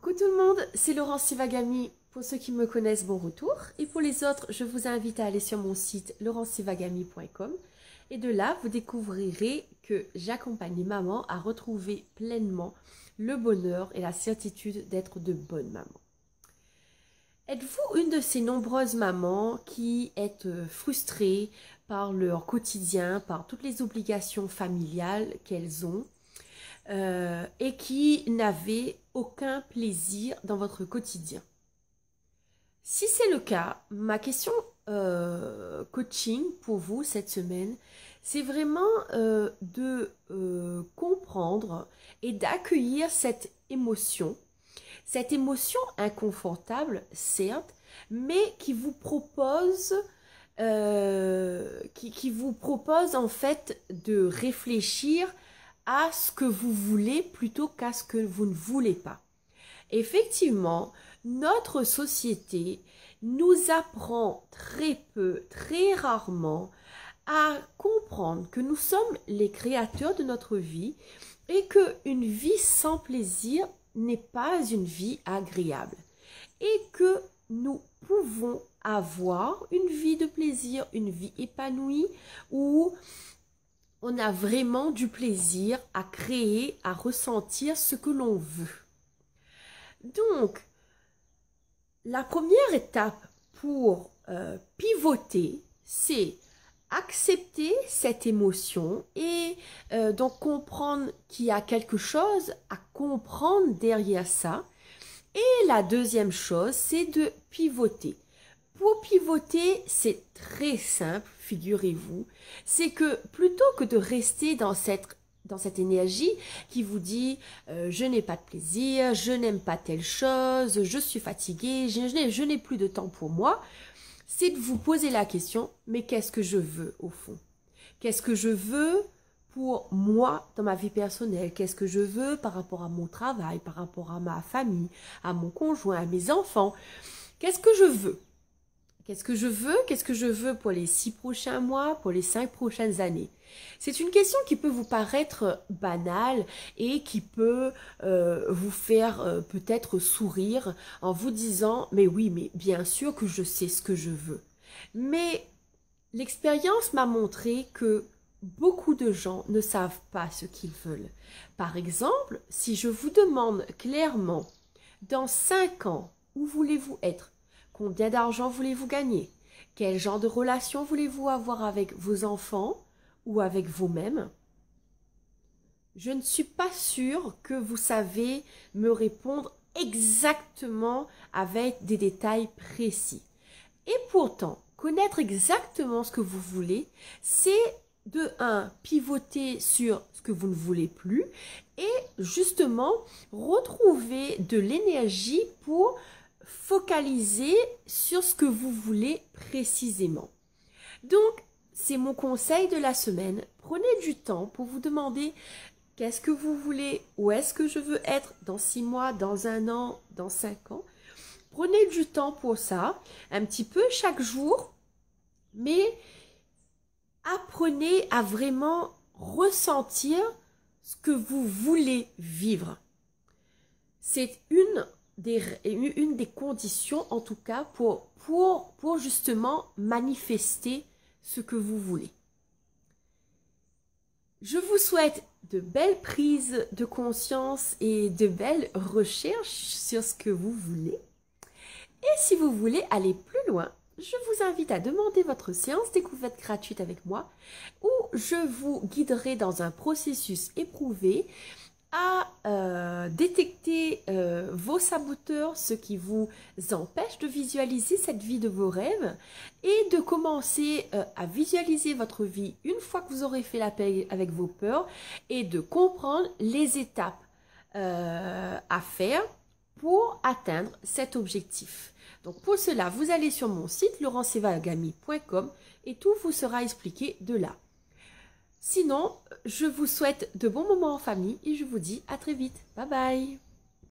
Coucou tout le monde, c'est Laurence Sivagami. Pour ceux qui me connaissent, bon retour. Et pour les autres, je vous invite à aller sur mon site laurensivagami.com. Et de là, vous découvrirez que j'accompagne les mamans à retrouver pleinement le bonheur et la certitude d'être de bonnes mamans. Êtes-vous une de ces nombreuses mamans qui êtes frustrées par leur quotidien, par toutes les obligations familiales qu'elles ont et qui n'avaient aucun plaisir dans votre quotidien? Si c'est le cas, ma question coaching pour vous cette semaine, c'est vraiment de comprendre et d'accueillir cette émotion inconfortable, certes, mais qui vous propose en fait de réfléchir à ce que vous voulez plutôt qu'à ce que vous ne voulez pas. Effectivement, notre société nous apprend très peu, très rarement à comprendre que nous sommes les créateurs de notre vie et qu'une vie sans plaisir n'est pas une vie agréable et que nous pouvons avoir une vie de plaisir, une vie épanouie où on a vraiment du plaisir à créer, à ressentir ce que l'on veut. Donc, la première étape pour pivoter, c'est accepter cette émotion et donc comprendre qu'il y a quelque chose à comprendre derrière ça. Et la deuxième chose, c'est de pivoter. Pour pivoter, c'est très simple, figurez-vous. C'est que plutôt que de rester dans cette énergie qui vous dit je n'ai pas de plaisir, je n'aime pas telle chose, je suis fatiguée, je n'ai plus de temps pour moi, c'est de vous poser la question, mais qu'est-ce que je veux au fond? Qu'est-ce que je veux pour moi dans ma vie personnelle? Qu'est-ce que je veux par rapport à mon travail, par rapport à ma famille, à mon conjoint, à mes enfants? Qu'est-ce que je veux? Qu'est-ce que je veux? Qu'est-ce que je veux pour les 6 prochains mois, pour les 5 prochaines années? C'est une question qui peut vous paraître banale et qui peut vous faire peut-être sourire en vous disant « mais oui, mais bien sûr que je sais ce que je veux ». Mais l'expérience m'a montré que beaucoup de gens ne savent pas ce qu'ils veulent. Par exemple, si je vous demande clairement « dans 5 ans, où voulez-vous être ? Combien d'argent voulez-vous gagner? Quel genre de relation voulez-vous avoir avec vos enfants ou avec vous-même? » Je ne suis pas sûre que vous savez me répondre exactement avec des détails précis. Et pourtant, connaître exactement ce que vous voulez, c'est de 1, pivoter sur ce que vous ne voulez plus et justement retrouver de l'énergie pour focaliser sur ce que vous voulez précisément. Donc, c'est mon conseil de la semaine. Prenez du temps pour vous demander qu'est-ce que vous voulez, où est-ce que je veux être dans 6 mois, dans 1 an, dans 5 ans. Prenez du temps pour ça, un petit peu chaque jour, mais apprenez à vraiment ressentir ce que vous voulez vivre. C'est une des conditions, en tout cas, pour justement manifester ce que vous voulez. Je vous souhaite de belles prises de conscience et de belles recherches sur ce que vous voulez. Et si vous voulez aller plus loin, je vous invite à demander votre séance découverte gratuite avec moi, où je vous guiderai dans un processus éprouvé à détecter vos saboteurs, ce qui vous empêche de visualiser cette vie de vos rêves et de commencer à visualiser votre vie une fois que vous aurez fait la paix avec vos peurs et de comprendre les étapes à faire pour atteindre cet objectif. Donc pour cela, vous allez sur mon site laurensivagami.com et tout vous sera expliqué de là. Sinon, je vous souhaite de bons moments en famille et je vous dis à très vite. Bye bye!